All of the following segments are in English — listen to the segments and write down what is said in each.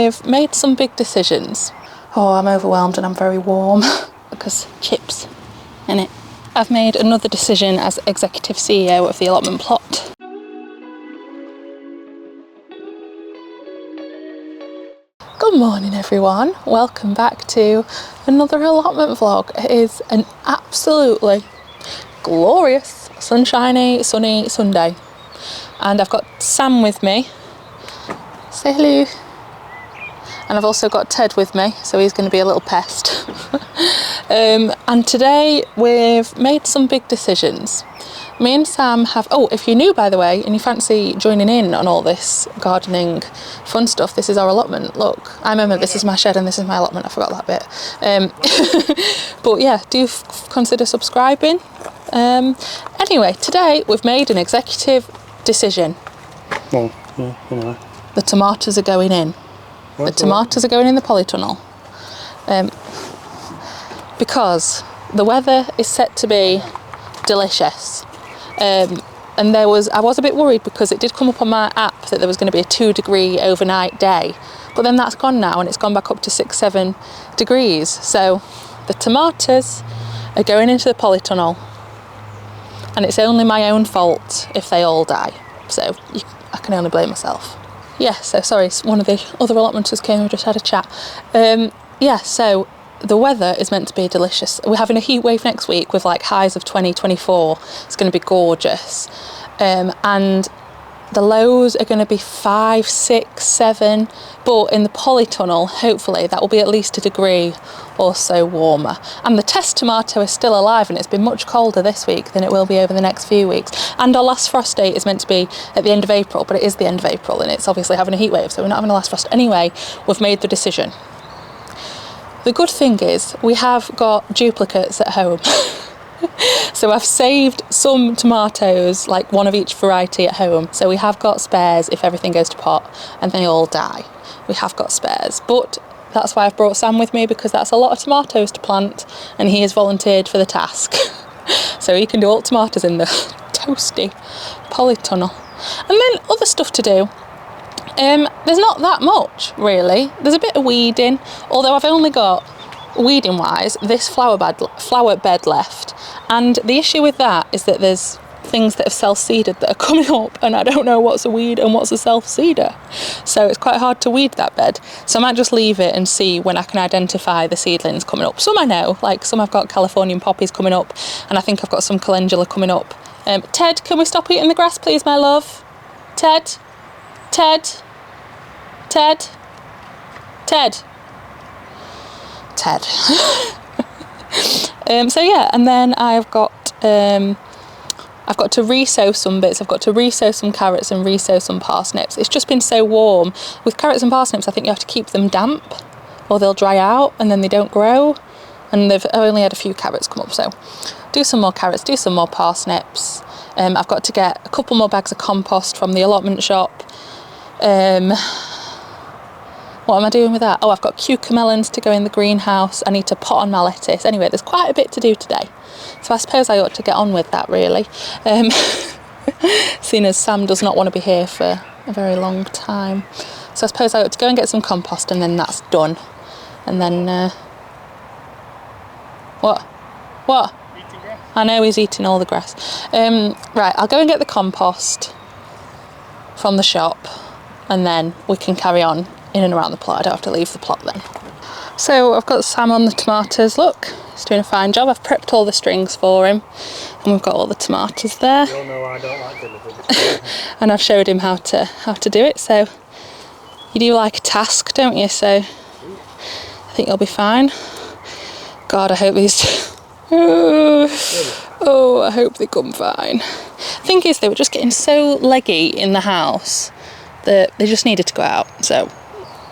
we've made some big decisions. Oh, I'm overwhelmed and I'm very warm because chips in it. I've made another decision as executive CEO of the allotment plot. Good morning everyone, welcome back to another allotment vlog. It is an absolutely glorious, sunshiny, sunny Sunday. And I've got Sam with me. Say hello. And I've also got Ted with me, so he's going to be a little pest. And today we've made some big decisions. Me and Sam have, oh, if you're new by the way, and you fancy joining in on all this gardening fun stuff, this is our allotment. Look, I remember this is my shed and this is my allotment, I forgot that bit. But yeah, do consider subscribing. Anyway, today we've made an executive decision. Well, yeah, anyway. The tomatoes are going in. The tomatoes are going in the polytunnel. Because the weather is set to be delicious. And I was a bit worried because it did come up on my app that there was going to be a 2-degree overnight day, but then that's gone now and it's gone back up to 6-7 degrees. So the tomatoes are going into the polytunnel and it's only my own fault if they all die. So I can only blame myself. Yeah, so sorry, one of the other allotmenters came and just had a chat. Yeah, so the weather is meant to be delicious. We're having a heat wave next week with like highs of 20, 24. It's going to be gorgeous. And the lows are going to be 5, 6, 7. But in the polytunnel, hopefully that will be at least a degree or so warmer. And the test tomato is still alive and it's been much colder this week than it will be over the next few weeks. And our last frost date is meant to be at the end of April, but it is the end of April and it's obviously having a heat wave, so we're not having a last frost. Anyway, we've made the decision. The good thing is we have got duplicates at home. So I've saved some tomatoes, like one of each variety at home. So we have got spares if everything goes to pot and they all die. We have got spares, but that's why I've brought Sam with me, because that's a lot of tomatoes to plant and he has volunteered for the task. So he can do all tomatoes in the toasty polytunnel. And then other stuff to do. There's not that much really. There's a bit of weeding, although I've only got, weeding wise, this flower bed left, and the issue with that is that there's things that have self-seeded that are coming up and I don't know what's a weed and what's a self-seeder, so it's quite hard to weed that bed. So I might just leave it and see when I can identify the seedlings coming up. Some I know, like some I've got Californian poppies coming up and I think I've got some calendula coming up. Ted, can we stop eating the grass please, my love? Ted? So yeah, and then I've got to re-sow some bits. I've got to re-sow some carrots and re-sow some parsnips. It's just been so warm. With carrots and parsnips, I think you have to keep them damp or they'll dry out and then they don't grow. And I've only had a few carrots come up, so do some more carrots, do some more parsnips. I've got to get a couple more bags of compost from the allotment shop. What am I doing with that? Oh, I've got cucamelons to go in the greenhouse. I need to pot on my lettuce. Anyway, there's quite a bit to do today. So I suppose I ought to get on with that really. Seeing as Sam does not want to be here for a very long time. So I suppose I ought to go and get some compost and then that's done. And then, What? Eating grass. I know he's eating all the grass. Right, I'll go and get the compost from the shop and then we can carry on in and around the plot. I don't have to leave the plot then. So I've got Sam on the tomatoes. Look, he's doing a fine job. I've prepped all the strings for him and we've got all the tomatoes there. You all know I don't like delivery. And I've showed him how to do it. So you do like a task, don't you? So I think you'll be fine. God, I hope these oh, I hope they come fine. Thing is, they were just getting so leggy in the house that they just needed to go out. So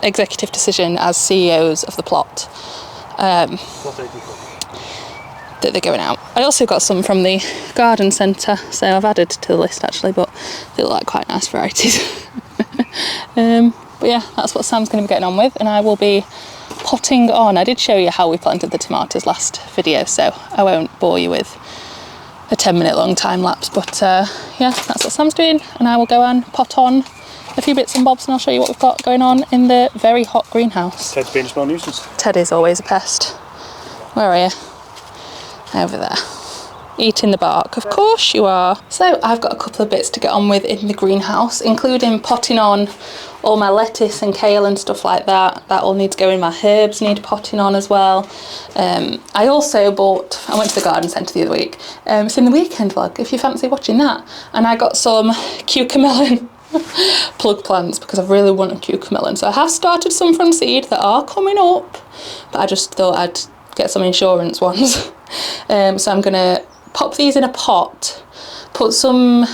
executive decision as CEOs of the plot, that they're going out. I also got some from the garden centre, so I've added to the list actually, but they look like quite nice varieties. But yeah, that's what Sam's going to be getting on with, and I will be potting on. I did show you how we planted the tomatoes last video, so I won't bore you with a 10-minute long time lapse, but yeah, that's what Sam's doing, and I will go and pot on a few bits and bobs and I'll show you what we've got going on in the very hot greenhouse. Ted's being a small nuisance. Ted is always a pest. Where are you? Over there. Eating the bark. Of course you are. So I've got a couple of bits to get on with in the greenhouse, including potting on all my lettuce and kale and stuff like that. That all needs going. My herbs need potting on as well. I also I went to the garden centre the other week. It's in the weekend vlog if you fancy watching that. And I got some cucamelon plug plants because I really want a cucamelon. So I have started some from seed that are coming up, but I just thought I'd get some insurance ones. So I'm gonna pop these in a pot, put some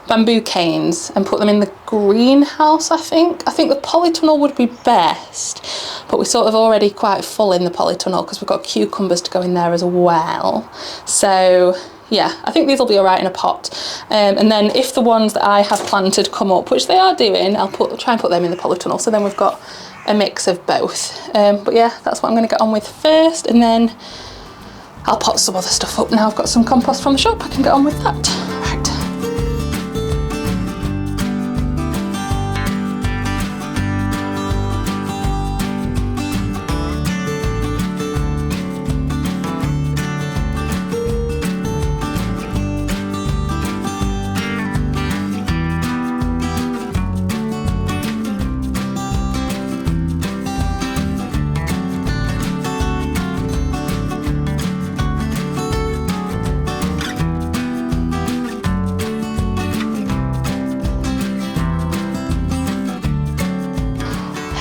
bamboo canes and put them in the greenhouse. I think the polytunnel would be best, but we're sort of already quite full in the polytunnel because we've got cucumbers to go in there as well. So yeah, I think these will be all right in a pot. And then if the ones that I have planted come up, which they are doing, I'll try and put them in the polytunnel. So then we've got a mix of both. But yeah, that's what I'm going to get on with first, and then I'll pot some other stuff up now. I've got some compost from the shop. I can get on with that. Right.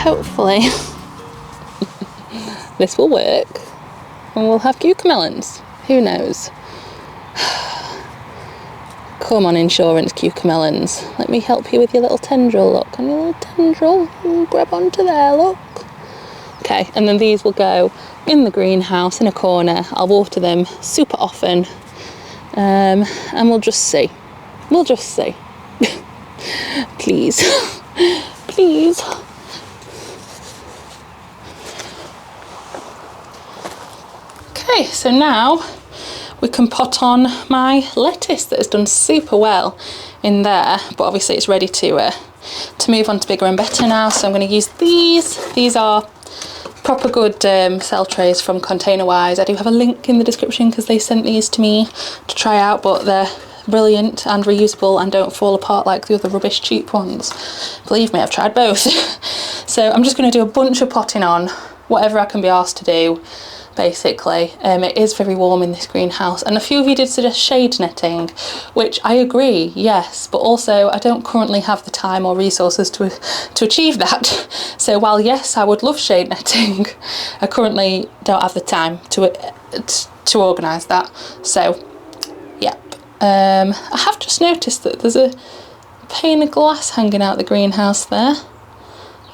Hopefully this will work and we'll have cucamelons. Who knows? Come on, insurance cucamelons. Let me help you with your little tendril. Look, on your little tendril. Grab onto there, look. Okay, and then these will go in the greenhouse in a corner. I'll water them super often, and we'll just see. We'll just see. Please. Please. Okay, so now we can pot on my lettuce that has done super well in there, but obviously it's ready to move on to bigger and better now. So I'm going to use these. These are proper good cell trays from Container Wise. I do have a link in the description because they sent these to me to try out, but they're brilliant and reusable and don't fall apart like the other rubbish cheap ones. Believe me, I've tried both. So I'm just going to do a bunch of potting on, whatever I can be asked to do. Basically, it is very warm in this greenhouse, and a few of you did suggest shade netting, which I agree, yes, but also I don't currently have the time or resources to achieve that. So while yes, I would love shade netting, I currently don't have the time to organise that. So yep, I have just noticed that there's a pane of glass hanging out the greenhouse there.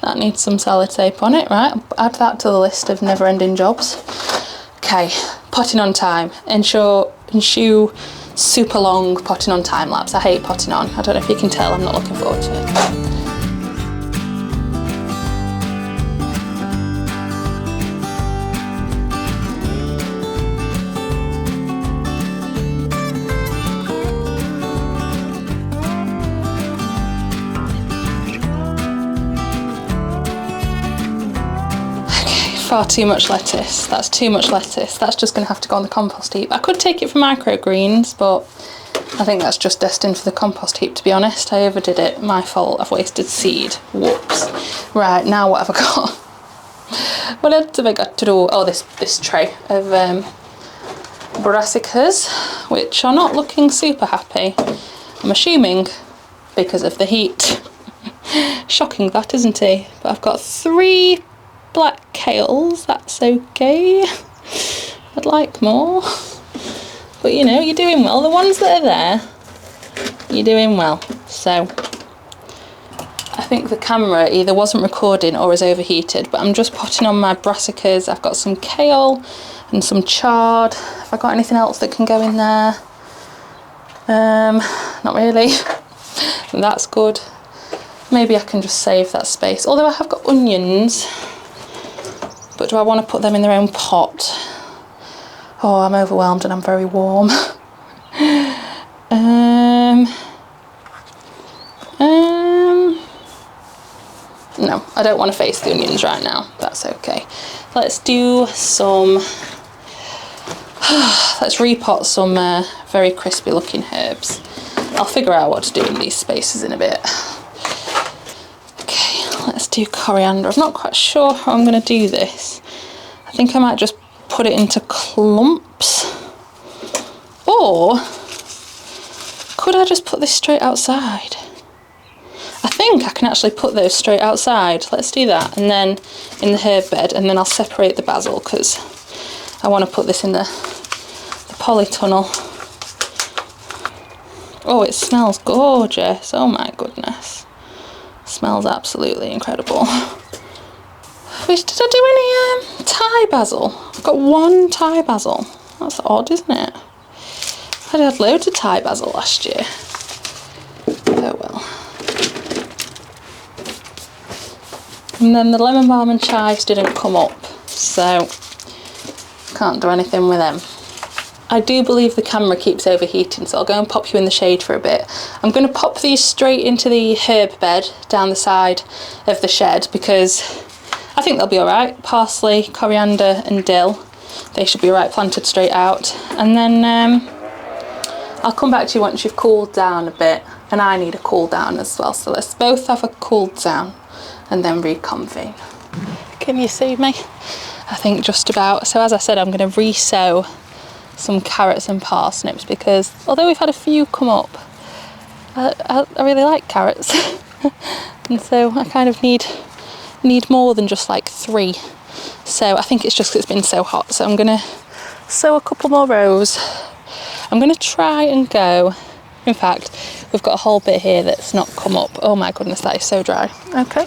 That needs some sellotape on it, right? Add that to the list of never-ending jobs. Okay, potting on time. Ensure super long potting on time lapse. I hate potting on. I don't know if you can tell, I'm not looking forward to it. Far too much lettuce. That's too much lettuce. That's just going to have to go on the compost heap. I could take it for microgreens, but I think that's just destined for the compost heap, to be honest. I overdid it. My fault. I've wasted seed. Whoops. Right, now what have I got? What else have I got to do? Oh, this tray of brassicas, which are not looking super happy. I'm assuming because of the heat. Shocking that, isn't it? But I've got 3 black kales, that's okay. I'd like more, but you know, you're doing well. The ones that are there, you're doing well. So I think the camera either wasn't recording or is overheated, but I'm just potting on my brassicas. I've got some kale and some chard. Have I got anything else that can go in there? Not really. That's good. Maybe I can just save that space, although I have got onions. But do I want to put them in their own pot? Oh, I'm overwhelmed and I'm very warm. I don't want to face the onions right now. That's okay. Let's do some... let's repot some very crispy looking herbs. I'll figure out what to do in these spaces in a bit. Okay, let's do coriander. I'm not quite sure how I'm going to do this. I think I might just put it into clumps. Or could I just put this straight outside? I think I can actually put those straight outside. Let's do that. And then in the herb bed, and then I'll separate the basil because I want to put this in the polytunnel. Oh, it smells gorgeous. Oh my goodness. Smells absolutely incredible. Did I do any Thai basil? I've got one Thai basil. That's odd, isn't it? I had loads of Thai basil last year. Oh well. And then the lemon balm and chives didn't come up, so can't do anything with them. I do believe the camera keeps overheating, so I'll go and pop you in the shade for a bit. I'm going to pop these straight into the herb bed down the side of the shed because I think they'll be alright. Parsley, coriander and dill, they should be alright planted straight out. And then I'll come back to you once you've cooled down a bit, and I need a cool down as well, so let's both have a cooled down and then reconvene. Can you see me? I think just about. So as I said, I'm going to re-sow some carrots and parsnips because although we've had a few come up, I really like carrots. And so I kind of need more than just like 3. So I think it's just 'cause it's been so hot. So I'm going to sow a couple more rows. I'm going to try and go, in fact, we've got a whole bit here that's not come up. Oh my goodness, that is so dry. Okay,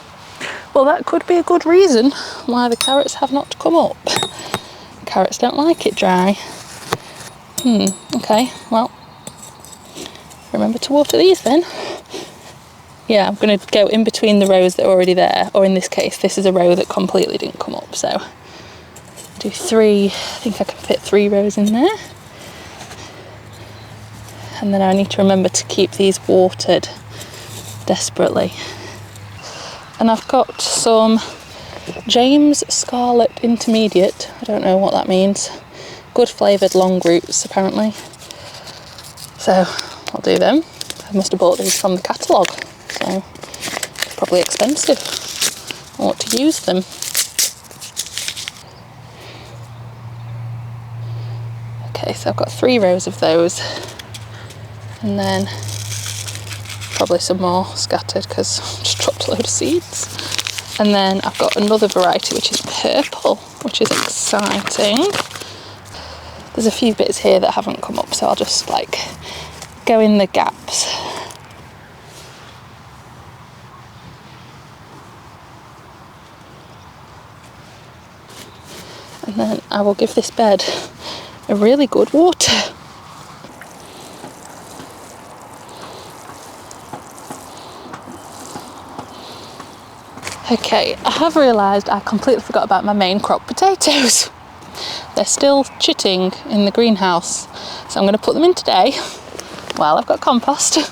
well that could be a good reason why the carrots have not come up. Carrots don't like it dry. Okay, well, remember to water these then. Yeah, I'm going to go in between the rows that are already there, or in this case, this is a row that completely didn't come up, so do 3, I think I can fit 3 rows in there. And then I need to remember to keep these watered desperately. And I've got some James Scarlet Intermediate, I don't know what that means. Good flavoured long roots apparently. So I'll do them. I must have bought these from the catalogue, so probably expensive. I want to use them. Okay, so I've got 3 rows of those, and then probably some more scattered because I just dropped a load of seeds. And then I've got another variety which is purple, which is exciting. There's a few bits here that haven't come up, so I'll just like go in the gaps. And then I will give this bed a really good water. Okay, I have realised I completely forgot about my main crop potatoes. They're still chitting in the greenhouse, so I'm going to put them in today while I've got compost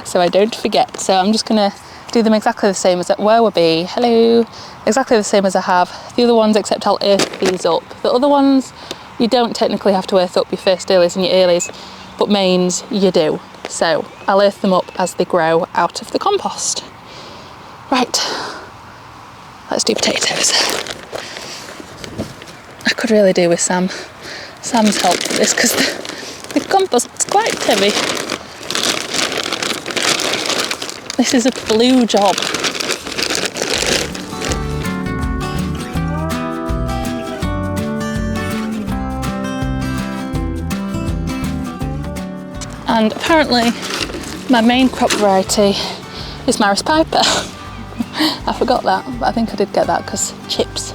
so I don't forget. So I'm just going to do them exactly the same as at where would be. Hello, exactly the same as I have the other ones, except I'll earth these up. The other ones you don't technically have to earth up your first earlies and your earlies, but mains you do. So I'll earth them up as they grow out of the compost. Right, let's do potatoes. I could really do with Sam's help for this because the compost is quite heavy. This is a blue job. And apparently my main crop variety is Maris Piper. I forgot that, but I think I did get that because chips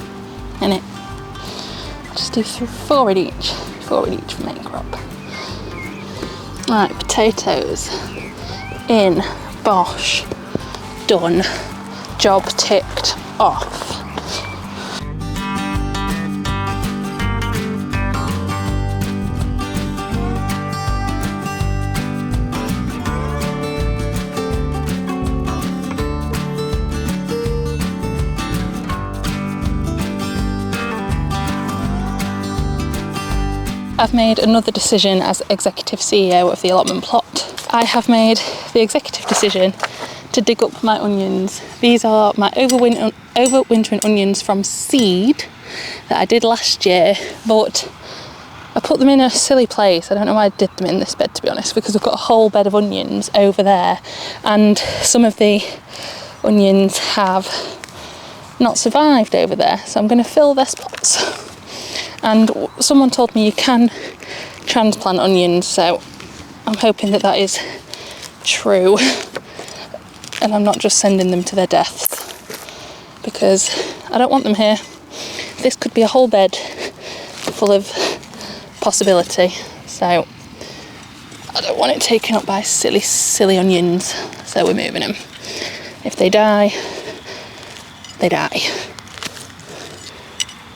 in it. I'll just do 4 in each for main crop. Right, potatoes in, bosh, done, job ticked off. I've made another decision as executive CEO of the allotment plot. I have made the executive decision to dig up my onions. These are my overwintering onions from seed that I did last year, but I put them in a silly place. I don't know why I did them in this bed, to be honest, because I've got a whole bed of onions over there, and some of the onions have not survived over there, so I'm going to fill their spots. And someone told me you can transplant onions, so I'm hoping that that is true and I'm not just sending them to their deaths, because I don't want them here. This could be a whole bed full of possibility, so I don't want it taken up by silly onions, so we're moving them. If they die, they die.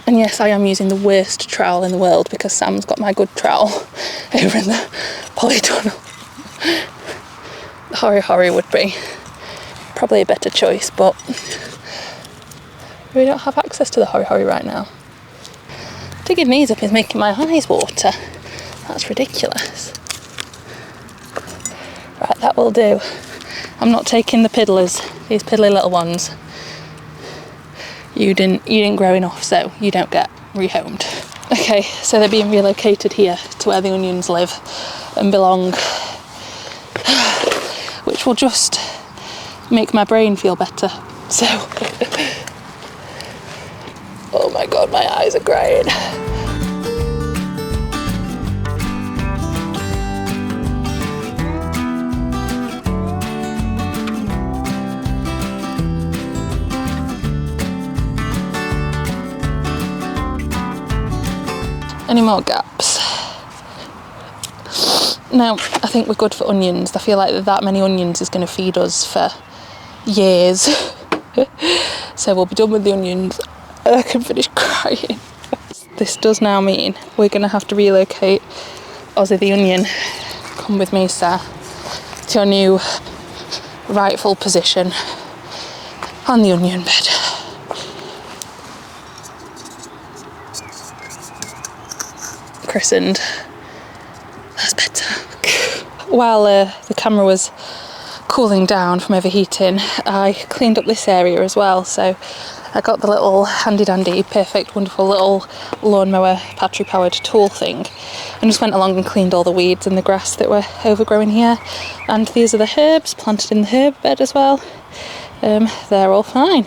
And yes, I am using the worst trowel in the world, because Sam's got my good trowel over in the Polytunnel. The Hori would be probably a better choice, but we don't have access to the Hori right now. Digging these up is making my eyes water. That's ridiculous. Right, that will do. I'm not taking the piddlers, these piddly little ones. You didn't grow enough, so you don't get rehomed. Okay, so they're being relocated here to where the onions live and belong, which will just make my brain feel better. So, oh my god, my eyes are crying. Any more gaps? No, I think we're good for onions. I feel like that many onions is going to feed us for years. So we'll be done with the onions. I can finish crying. This does now mean we're going to have to relocate Ozzy the onion. Come with me, sir, to your new rightful position on the onion bed. Christened. That's better. While the camera was cooling down from overheating, I cleaned up this area as well. So I got the little handy dandy, perfect, wonderful little lawnmower battery powered tool thing, and just went along and cleaned all the weeds and the grass that were overgrowing here. And these are the herbs planted in the herb bed as well. They're all fine.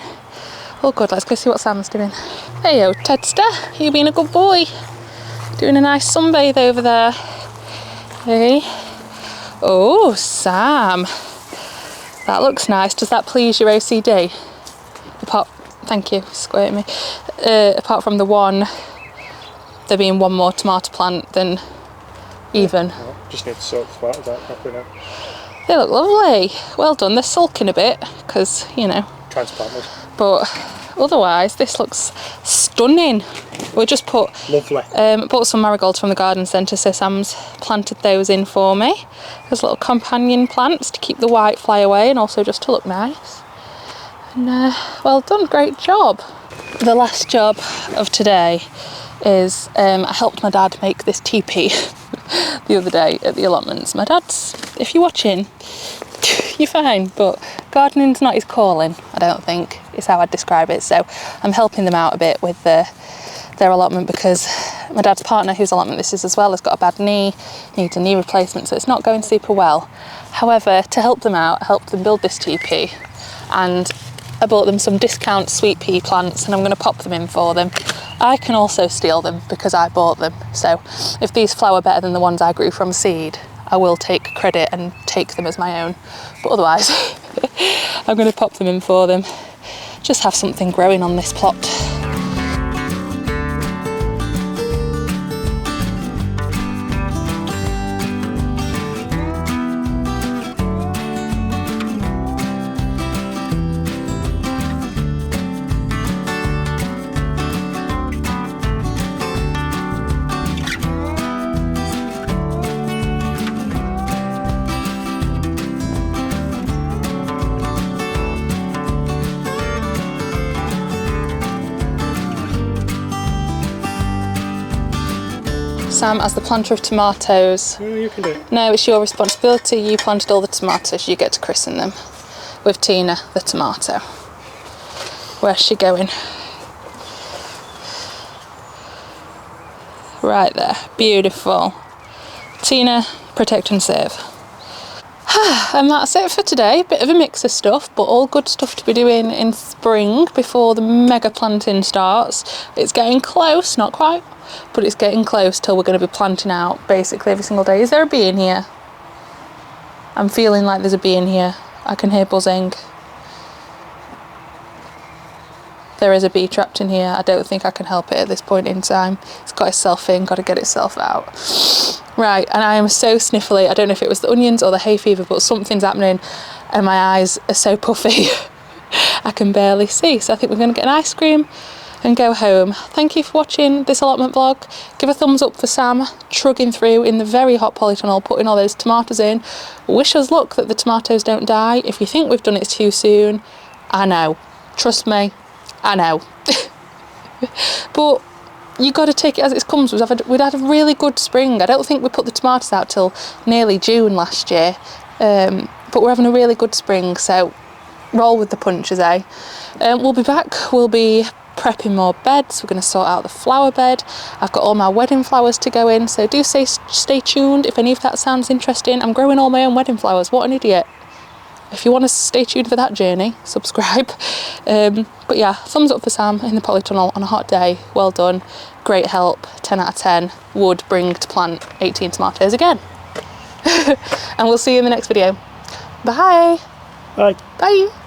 Oh good, let's go see what Sam's doing. Heyo, Tedster, you being a good boy. Doing a nice sunbathe over there. Hey. Oh, Sam. That looks nice. Does that please your OCD? Thank you, squirting me. Apart from the one, there being one more tomato plant than even. No, just need to sort the tomatoes out properly now. They look lovely. Well done. They're sulking a bit because, you know. Transplanted. But otherwise, this looks stunning. We just bought some marigolds from the garden centre, so Sam's planted those in for me as little companion plants to keep the white fly away and also just to look nice. And well done, great job. The last job of today is I helped my dad make this teepee the other day at the allotments. My dad's, if you're watching, you're fine, but gardening's not his calling, I don't think, is how I'd describe it. So I'm helping them out a bit with their allotment, because my dad's partner, whose allotment this is as well, has got a bad knee, needs a knee replacement, so it's not going super well. However, to help them out, I helped them build this teepee, and I bought them some discount sweet pea plants, and I'm going to pop them in for them. I can also steal them because I bought them, so if these flower better than the ones I grew from seed, I will take credit and take them as my own, but otherwise I'm going to pop them in for them. Just have something growing on this plot. Sam, as the planter of tomatoes. No, you can do it. No, it's your responsibility. You planted all the tomatoes. You get to christen them with Tina, the tomato. Where's she going? Right there. Beautiful. Tina, protect and save. And that's it for today. Bit of a mix of stuff, but all good stuff to be doing in spring before the mega planting starts. It's getting close, not quite, but it's getting close till we're going to be planting out basically every single day. Is there a bee in here? I'm feeling like there's a bee in here. I can hear buzzing. There is a bee trapped in here. I don't think I can help it at this point in time. It's got itself in, got to get itself out. Right, and I am so sniffly. I don't know if it was the onions or the hay fever, but something's happening and my eyes are so puffy I can barely see. So I think we're going to get an ice cream and go home. Thank you for watching this allotment vlog. Give a thumbs up for Sam trugging through in the very hot polytunnel, putting all those tomatoes in. Wish us luck that the tomatoes don't die. If you think we've done it too soon, I know. Trust me, I know. But you got to take it as it comes. We'd had a really good spring. I don't think we put the tomatoes out till nearly June last year, but we're having a really good spring, so roll with the punches, eh? We'll be back. We'll be prepping more beds. We're going to sort out the flower bed. I've got all my wedding flowers to go in, so do stay tuned if any of that sounds interesting. I'm growing all my own wedding flowers. What an idiot. If you want to stay tuned for that journey, subscribe. But yeah, thumbs up for Sam in the polytunnel on a hot day. Well done. Great help. 10 out of 10. Would bring to plant 18 tomatoes again. And we'll see you in the next video. Bye. Bye. Bye.